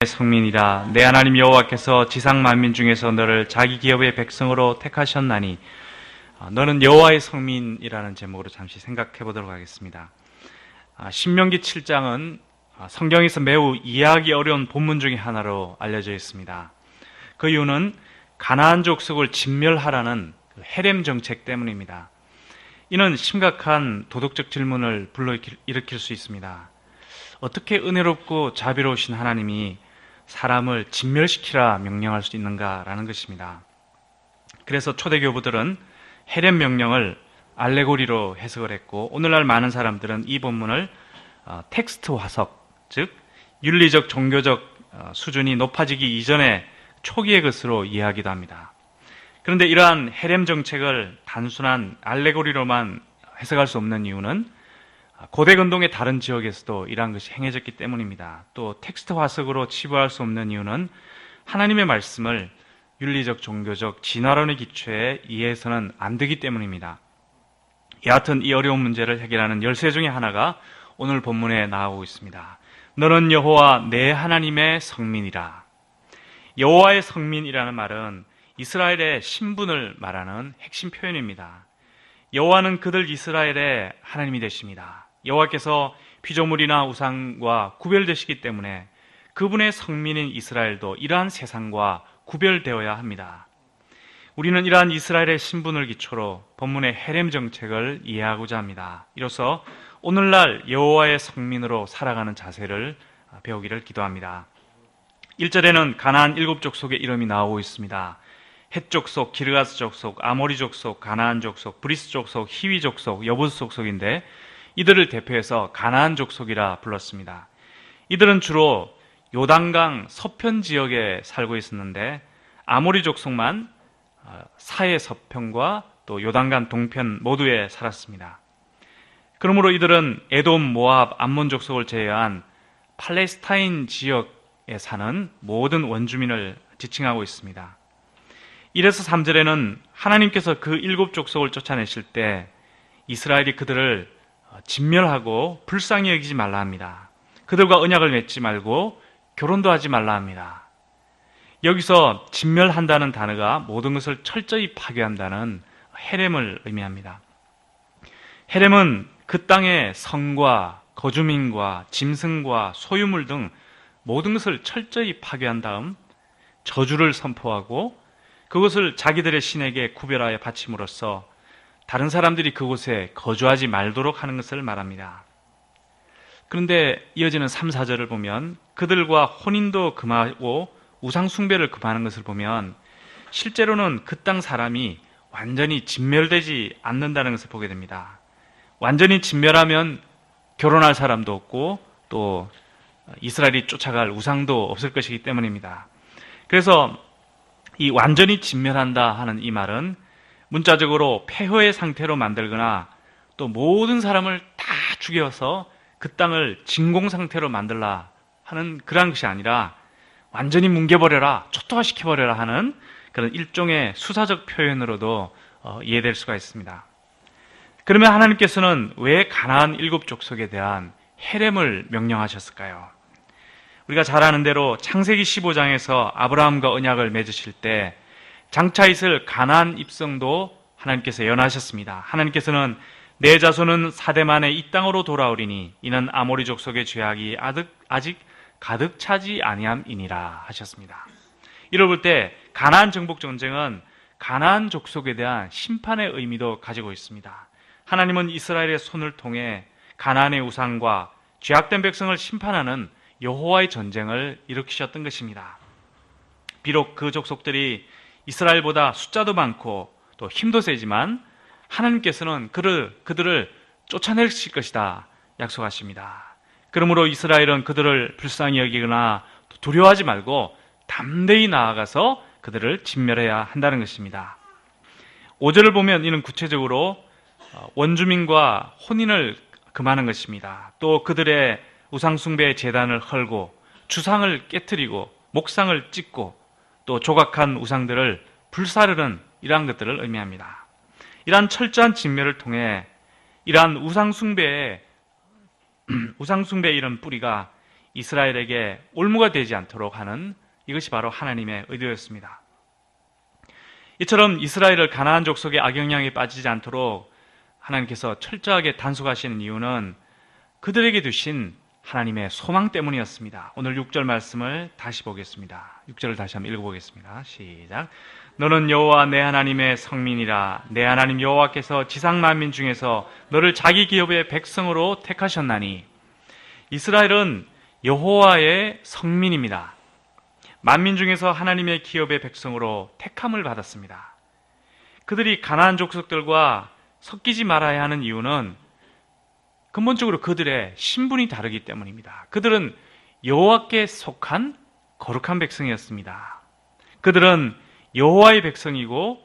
성민이라 내 하나님 여호와께서 지상 만민 중에서 너를 자기 기업의 백성으로 택하셨나니 너는 여호와의 성민이라는 제목으로 잠시 생각해 보도록 하겠습니다. 신명기 7장은 성경에서 매우 이해하기 어려운 본문 중에 하나로 알려져 있습니다. 그 이유는 가나안 족속을 진멸하라는 헤렘 정책 때문입니다. 이는 심각한 도덕적 질문을 불러일으킬 수 있습니다. 어떻게 은혜롭고 자비로우신 하나님이 사람을 진멸시키라 명령할 수 있는가라는 것입니다. 그래서 초대교부들은 헤렘 명령을 알레고리로 해석을 했고, 오늘날 많은 사람들은 이 본문을 텍스트 화석, 즉 윤리적 종교적 수준이 높아지기 이전의 초기의 것으로 이해하기도 합니다. 그런데 이러한 헤렘 정책을 단순한 알레고리로만 해석할 수 없는 이유는 고대 근동의 다른 지역에서도 이러한 것이 행해졌기 때문입니다. 또 텍스트 화석으로 치부할 수 없는 이유는 하나님의 말씀을 윤리적, 종교적, 진화론의 기초에 이해해서는 안 되기 때문입니다. 여하튼 이 어려운 문제를 해결하는 열쇠 중에 하나가 오늘 본문에 나오고 있습니다. 너는 여호와 내 하나님의 성민이라. 여호와의 성민이라는 말은 이스라엘의 신분을 말하는 핵심 표현입니다. 여호와는 그들 이스라엘의 하나님이 되십니다. 여호와께서 피조물이나 우상과 구별되시기 때문에 그분의 성민인 이스라엘도 이러한 세상과 구별되어야 합니다. 우리는 이러한 이스라엘의 신분을 기초로 본문의 헤렘 정책을 이해하고자 합니다. 이로써 오늘날 여호와의 성민으로 살아가는 자세를 배우기를 기도합니다. 1절에는 가나안 7족속의 이름이 나오고 있습니다. 헷 족속, 기르가스 족속, 아모리 족속, 가나안 족속, 브리스 족속, 히위 족속, 여부스 족속인데 이들을 대표해서 가나안 족속이라 불렀습니다. 이들은 주로 요단강 서편 지역에 살고 있었는데 아모리 족속만 사해 서편과 또 요단강 동편 모두에 살았습니다. 그러므로 이들은 에돔, 모압, 암몬 족속을 제외한 팔레스타인 지역에 사는 모든 원주민을 지칭하고 있습니다. 이래서 3절에는 하나님께서 그 7족속을 쫓아내실 때 이스라엘이 그들을 진멸하고 불쌍히 여기지 말라 합니다. 그들과 언약을 맺지 말고 결혼도 하지 말라 합니다. 여기서 진멸한다는 단어가 모든 것을 철저히 파괴한다는 헤렘을 의미합니다. 헤렘은 그 땅의 성과 거주민과 짐승과 소유물 등 모든 것을 철저히 파괴한 다음 저주를 선포하고 그것을 자기들의 신에게 구별하여 바침으로써 다른 사람들이 그곳에 거주하지 말도록 하는 것을 말합니다. 그런데 이어지는 3, 4절을 보면 그들과 혼인도 금하고 우상 숭배를 금하는 것을 보면 실제로는 그 땅 사람이 완전히 진멸되지 않는다는 것을 보게 됩니다. 완전히 진멸하면 결혼할 사람도 없고 또 이스라엘이 쫓아갈 우상도 없을 것이기 때문입니다. 그래서 이 완전히 진멸한다 하는 이 말은 문자적으로 폐허의 상태로 만들거나 또 모든 사람을 다 죽여서 그 땅을 진공 상태로 만들라 하는 그런 것이 아니라 완전히 뭉개버려라, 초토화시켜버려라 하는 그런 일종의 수사적 표현으로도 이해될 수가 있습니다. 그러면 하나님께서는 왜 가나안 7족속에 대한 헤렘을 명령하셨을까요? 우리가 잘 아는 대로 창세기 15장에서 아브라함과 언약을 맺으실 때 장차 있을 가나안 입성도 하나님께서 연하셨습니다. 하나님께서는 내 자손은 4대 만에 이 땅으로 돌아오리니 이는 아모리 족속의 죄악이 아직 가득 차지 아니함이니라 하셨습니다. 이를 볼 때 가나안 정복 전쟁은 가나안 족속에 대한 심판의 의미도 가지고 있습니다. 하나님은 이스라엘의 손을 통해 가나안의 우상과 죄악된 백성을 심판하는 여호와의 전쟁을 일으키셨던 것입니다. 비록 그 족속들이 이스라엘보다 숫자도 많고 또 힘도 세지만 하나님께서는 그들을 쫓아내실 것이다 약속하십니다. 그러므로 이스라엘은 그들을 불쌍히 여기거나 두려워하지 말고 담대히 나아가서 그들을 진멸해야 한다는 것입니다. 5절을 보면 이는 구체적으로 원주민과 혼인을 금하는 것입니다. 또 그들의 우상숭배의 제단을 헐고 주상을 깨트리고 목상을 찢고 또 조각한 우상들을 불사르는 이러한 것들을 의미합니다. 이러한 철저한 진멸을 통해 이러한 우상숭배의 이런 뿌리가 이스라엘에게 올무가 되지 않도록 하는 이것이 바로 하나님의 의도였습니다. 이처럼 이스라엘을 가나안 족속의 악영향에 빠지지 않도록 하나님께서 철저하게 단속하시는 이유는 그들에게 두신 하나님의 소망 때문이었습니다. 오늘 6절 말씀을 다시 보겠습니다. 6절을 다시 한번 읽어보겠습니다. 시작. 너는 여호와 내 하나님의 성민이라. 내 하나님 여호와께서 지상 만민 중에서 너를 자기 기업의 백성으로 택하셨나니. 이스라엘은 여호와의 성민입니다. 만민 중에서 하나님의 기업의 백성으로 택함을 받았습니다. 그들이 가나안 족속들과 섞이지 말아야 하는 이유는 근본적으로 그들의 신분이 다르기 때문입니다. 그들은 여호와께 속한 거룩한 백성이었습니다. 그들은 여호와의 백성이고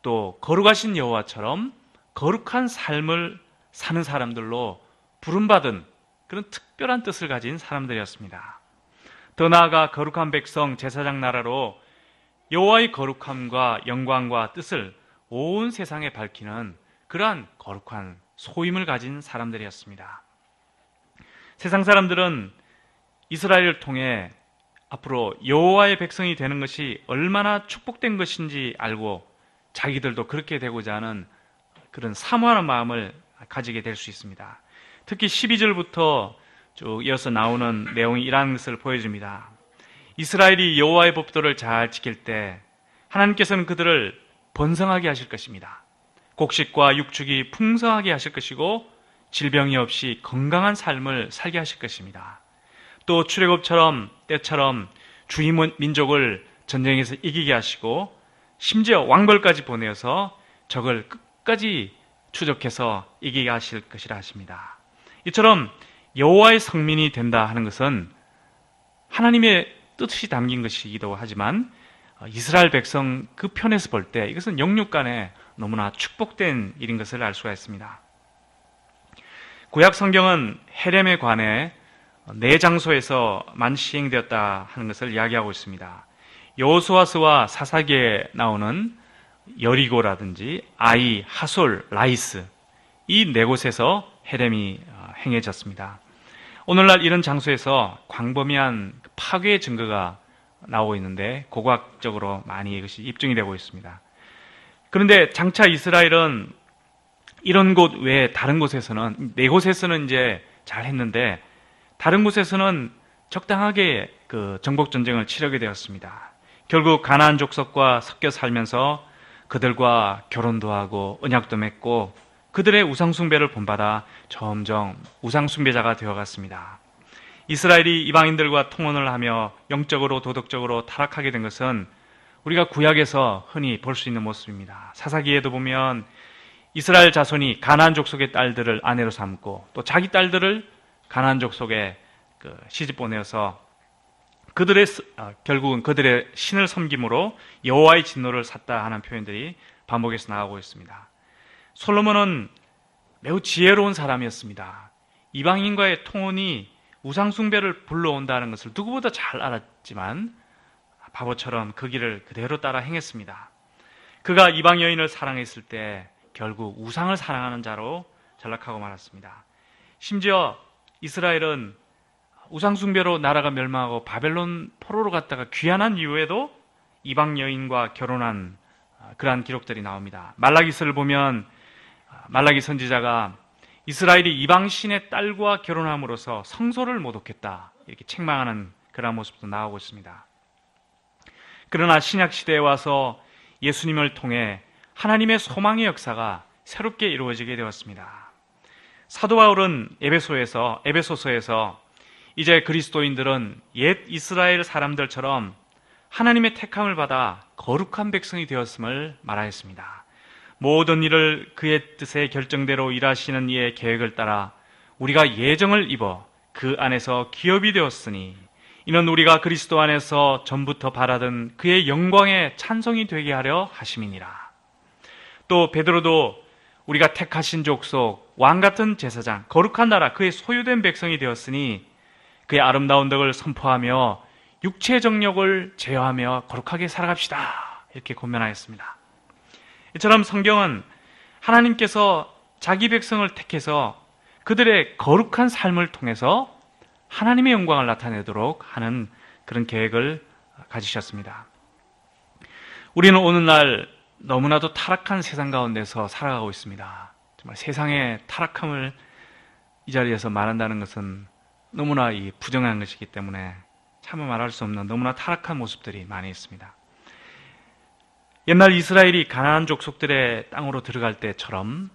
또 거룩하신 여호와처럼 거룩한 삶을 사는 사람들로 부름받은 그런 특별한 뜻을 가진 사람들이었습니다. 더 나아가 거룩한 백성 제사장 나라로 여호와의 거룩함과 영광과 뜻을 온 세상에 밝히는 그러한 거룩한 소임을 가진 사람들이었습니다. 세상 사람들은 이스라엘을 통해 앞으로 여호와의 백성이 되는 것이 얼마나 축복된 것인지 알고 자기들도 그렇게 되고자 하는 그런 사모하는 마음을 가지게 될 수 있습니다. 특히 12절부터 쭉 이어서 나오는 내용이 이러한 것을 보여줍니다. 이스라엘이 여호와의 법도를 잘 지킬 때 하나님께서는 그들을 번성하게 하실 것입니다. 곡식과 육축이 풍성하게 하실 것이고 질병이 없이 건강한 삶을 살게 하실 것입니다. 또 출애굽처럼 때처럼 주의 민족을 전쟁에서 이기게 하시고 심지어 왕벌까지 보내어서 적을 끝까지 추적해서 이기게 하실 것이라 하십니다. 이처럼 여호와의 성민이 된다 하는 것은 하나님의 뜻이 담긴 것이기도 하지만 이스라엘 백성 그 편에서 볼 때 이것은 영육 간에 너무나 축복된 일인 것을 알 수가 있습니다. 구약 성경은 헤렘에 관해 4장소에서만 시행되었다 하는 것을 이야기하고 있습니다. 여호수아서와 사사기에 나오는 여리고라든지 아이, 하솔, 라이스 이 4곳에서 헤렘이 행해졌습니다. 오늘날 이런 장소에서 광범위한 파괴의 증거가 나오고 있는데 고고학적으로 많이 이것이 입증이 되고 있습니다. 그런데 장차 이스라엘은 이런 곳 외에 다른 곳에서는 4곳에서는 이제 잘 했는데 다른 곳에서는 적당하게 그 정복 전쟁을 치르게 되었습니다. 결국 가나안 족속과 섞여 살면서 그들과 결혼도 하고 언약도 맺고 그들의 우상숭배를 본받아 점점 우상숭배자가 되어갔습니다. 이스라엘이 이방인들과 통혼을 하며 영적으로 도덕적으로 타락하게 된 것은 우리가 구약에서 흔히 볼 수 있는 모습입니다. 사사기에도 보면 이스라엘 자손이 가나안 족속의 딸들을 아내로 삼고 또 자기 딸들을 가나안 족속에 시집 보내어서 결국은 그들의 신을 섬김으로 여호와의 진노를 샀다 하는 표현들이 반복해서 나오고 있습니다. 솔로몬은 매우 지혜로운 사람이었습니다. 이방인과의 통혼이 우상숭배를 불러온다는 것을 누구보다 잘 알았지만 바보처럼 그 길을 그대로 따라 행했습니다. 그가 이방 여인을 사랑했을 때 결국 우상을 사랑하는 자로 전락하고 말았습니다. 심지어 이스라엘은 우상숭배로 나라가 멸망하고 바벨론 포로로 갔다가 귀환한 이후에도 이방 여인과 결혼한 그러한 기록들이 나옵니다. 말라기서를 보면 말라기 선지자가 이스라엘이 이방 신의 딸과 결혼함으로써 성소를 모독했다 이렇게 책망하는 그런 모습도 나오고 있습니다. 그러나 신약 시대에 와서 예수님을 통해 하나님의 소망의 역사가 새롭게 이루어지게 되었습니다. 사도 바울은 에베소서에서 이제 그리스도인들은 옛 이스라엘 사람들처럼 하나님의 택함을 받아 거룩한 백성이 되었음을 말하였습니다. 모든 일을 그의 뜻의 결정대로 일하시는 이의 계획을 따라 우리가 예정을 입어 그 안에서 기업이 되었으니 이는 우리가 그리스도 안에서 전부터 바라던 그의 영광의 찬송이 되게 하려 하심이니라. 또 베드로도 우리가 택하신 족속, 왕같은 제사장, 거룩한 나라, 그의 소유된 백성이 되었으니 그의 아름다운 덕을 선포하며 육체의 정욕을 제어하며 거룩하게 살아갑시다 이렇게 권면하였습니다. 이처럼 성경은 하나님께서 자기 백성을 택해서 그들의 거룩한 삶을 통해서 하나님의 영광을 나타내도록 하는 그런 계획을 가지셨습니다. 우리는 오늘날 너무나도 타락한 세상 가운데서 살아가고 있습니다. 정말 세상의 타락함을 이 자리에서 말한다는 것은 너무나 부정한 것이기 때문에 차마 말할 수 없는 너무나 타락한 모습들이 많이 있습니다. 옛날 이스라엘이 가나안 족속들의 땅으로 들어갈 때처럼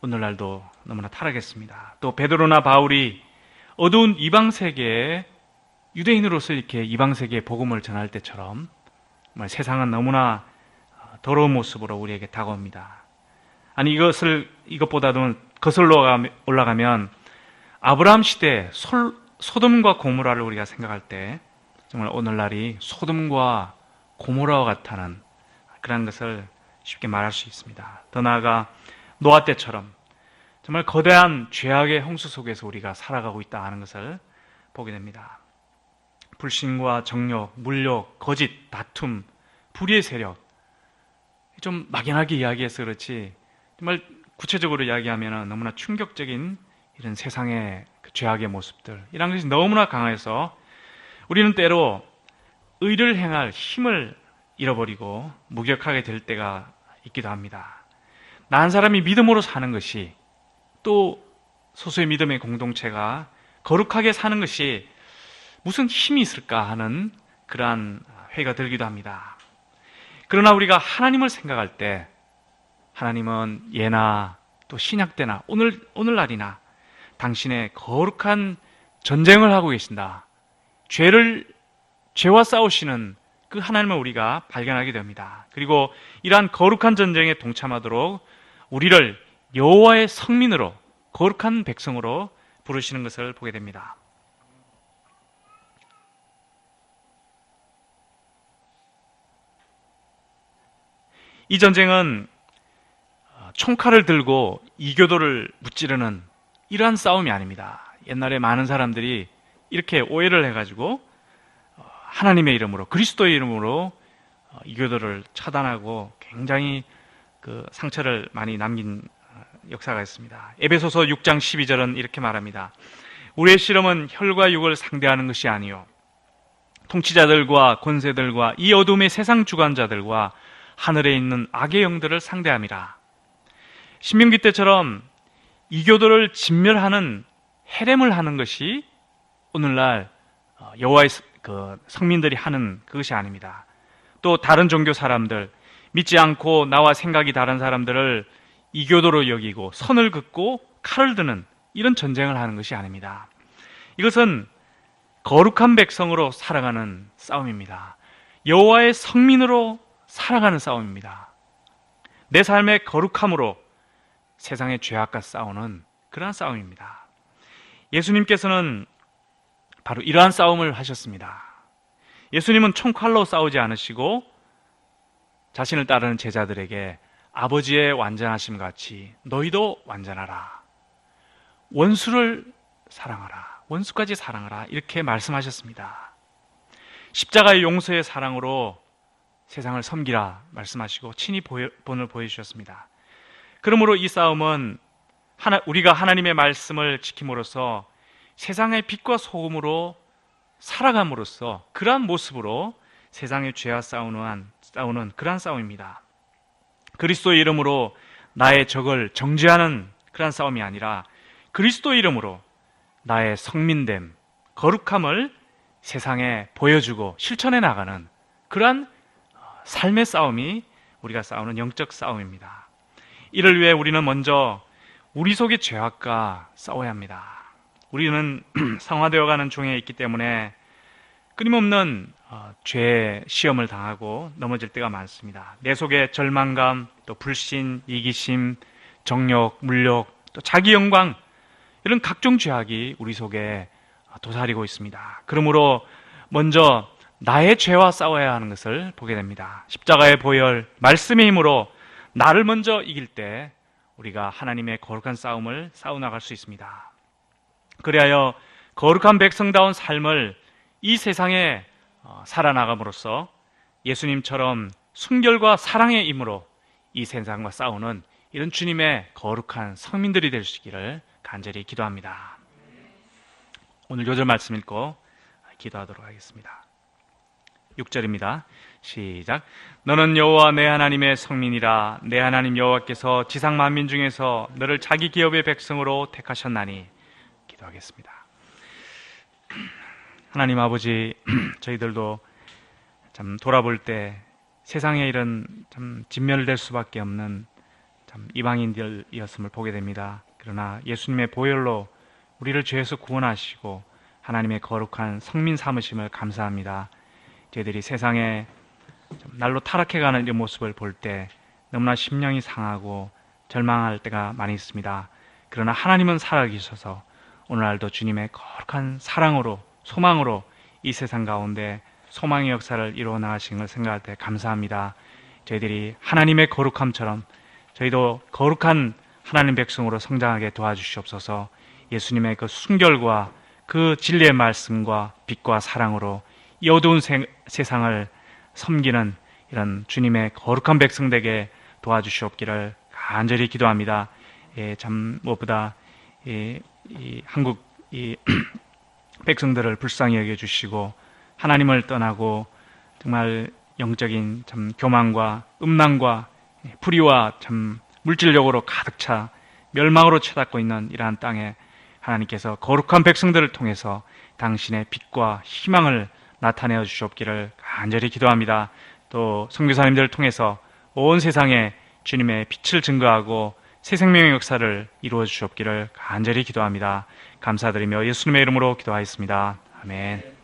오늘날도 너무나 타락했습니다. 또 베드로나 바울이 어두운 이방 세계에 유대인으로서 이렇게 이방 세계에 복음을 전할 때처럼 정말 세상은 너무나 더러운 모습으로 우리에게 다가옵니다. 아니 이것보다도 거슬러 올라가면 아브라함 시대 소돔과 고모라를 우리가 생각할 때 정말 오늘날이 소돔과 고모라와 같다는 그런 것을 쉽게 말할 수 있습니다. 더 나아가 노아 때처럼 정말 거대한 죄악의 홍수 속에서 우리가 살아가고 있다 하는 것을 보게 됩니다. 불신과 정욕, 물욕, 거짓, 다툼, 불의의 세력, 좀 막연하게 이야기해서 그렇지 정말 구체적으로 이야기하면 너무나 충격적인 이런 세상의 그 죄악의 모습들, 이런 것이 너무나 강해서 우리는 때로 의를 행할 힘을 잃어버리고 무력하게 될 때가 있기도 합니다. 나 한 사람이 믿음으로 사는 것이, 또 소수의 믿음의 공동체가 거룩하게 사는 것이 무슨 힘이 있을까 하는 그러한 회의가 들기도 합니다. 그러나 우리가 하나님을 생각할 때 하나님은 예나 또 신약 때나 오늘날이나 당신의 거룩한 전쟁을 하고 계신다. 죄와 싸우시는 그 하나님을 우리가 발견하게 됩니다. 그리고 이러한 거룩한 전쟁에 동참하도록 우리를 여호와의 성민으로, 거룩한 백성으로 부르시는 것을 보게 됩니다. 이 전쟁은 총칼을 들고 이교도를 무찌르는 이러한 싸움이 아닙니다. 옛날에 많은 사람들이 이렇게 오해를 해가지고 하나님의 이름으로, 그리스도의 이름으로 이교도를 차단하고 굉장히 그 상처를 많이 남긴 역사가 있습니다. 에베소서 6장 12절은 이렇게 말합니다. 우리의 실험은 혈과 육을 상대하는 것이 아니요 통치자들과 권세들과 이 어둠의 세상 주관자들과 하늘에 있는 악의 영들을 상대함이라. 신명기 때처럼 이교도를 진멸하는 해렘을 하는 것이 오늘날 여호와의 그 성민들이 하는 그것이 아닙니다. 또 다른 종교 사람들, 믿지 않고 나와 생각이 다른 사람들을 이교도로 여기고 선을 긋고 칼을 드는 이런 전쟁을 하는 것이 아닙니다. 이것은 거룩한 백성으로 살아가는 싸움입니다. 여호와의 성민으로 살아가는 싸움입니다. 내 삶의 거룩함으로 세상의 죄악과 싸우는 그러한 싸움입니다. 예수님께서는 바로 이러한 싸움을 하셨습니다. 예수님은 총칼로 싸우지 않으시고 자신을 따르는 제자들에게 아버지의 완전하심 같이 너희도 완전하라, 원수를 사랑하라, 원수까지 사랑하라, 이렇게 말씀하셨습니다. 십자가의 용서의 사랑으로 세상을 섬기라 말씀하시고 친히 본을 보여주셨습니다. 그러므로 이 싸움은 우리가 하나님의 말씀을 지킴으로써 세상의 빛과 소금으로 살아감으로써 그러한 모습으로 세상의 죄와 싸우는 그러한 싸움입니다. 그리스도의 이름으로 나의 적을 정죄하는 그러한 싸움이 아니라 그리스도의 이름으로 나의 성민됨, 거룩함을 세상에 보여주고 실천해 나가는 그러한 삶의 싸움이 우리가 싸우는 영적 싸움입니다. 이를 위해 우리는 먼저 우리 속의 죄악과 싸워야 합니다. 우리는 성화되어가는 중에 있기 때문에 끊임없는 죄의 시험을 당하고 넘어질 때가 많습니다. 내 속에 절망감, 또 불신, 이기심, 정욕, 물욕, 또 자기 영광, 이런 각종 죄악이 우리 속에 도사리고 있습니다. 그러므로 먼저 나의 죄와 싸워야 하는 것을 보게 됩니다. 십자가의 보혈, 말씀의 힘으로 나를 먼저 이길 때 우리가 하나님의 거룩한 싸움을 싸워나갈 수 있습니다. 그리하여 거룩한 백성다운 삶을 이 세상에 살아나감으로써 예수님처럼 순결과 사랑의 힘으로 이 세상과 싸우는 이런 주님의 거룩한 성민들이 될 수 있기를 간절히 기도합니다. 오늘 요절 말씀 읽고 기도하도록 하겠습니다. 6절입니다. 시작. 너는 여호와 내 하나님의 성민이라. 내 하나님 여호와께서 지상 만민 중에서 너를 자기 기업의 백성으로 택하셨나니. 기도하겠습니다. 하나님 아버지, 저희들도 참 돌아볼 때 세상의 일은 참 진멸될 수밖에 없는 참 이방인들이었음을 보게 됩니다. 그러나 예수님의 보혈로 우리를 죄에서 구원하시고 하나님의 거룩한 성민 삼으심을 감사합니다. 저희들이 세상에 날로 타락해가는 이 모습을 볼 때 너무나 심령이 상하고 절망할 때가 많이 있습니다. 그러나 하나님은 살아계셔서 오늘날도 주님의 거룩한 사랑으로, 소망으로 이 세상 가운데 소망의 역사를 이루어 나가신 걸 생각할 때 감사합니다. 저희들이 하나님의 거룩함처럼 저희도 거룩한 하나님 백성으로 성장하게 도와주시옵소서. 예수님의 그 순결과 그 진리의 말씀과 빛과 사랑으로 이 어두운 세상을 섬기는 이런 주님의 거룩한 백성 되게 도와주시옵기를 간절히 기도합니다. 참 무엇보다 이 한국 백성들을 불쌍히 여겨주시고 하나님을 떠나고 정말 영적인 참 교만과 음란과 불의와 참 물질력으로 가득 차 멸망으로 쳐닫고 있는 이러한 땅에 하나님께서 거룩한 백성들을 통해서 당신의 빛과 희망을 나타내어 주시옵기를 간절히 기도합니다. 또 선교사님들을 통해서 온 세상에 주님의 빛을 증거하고 새 생명의 역사를 이루어 주시옵기를 간절히 기도합니다. 감사드리며 예수님의 이름으로 기도하였습니다. 아멘.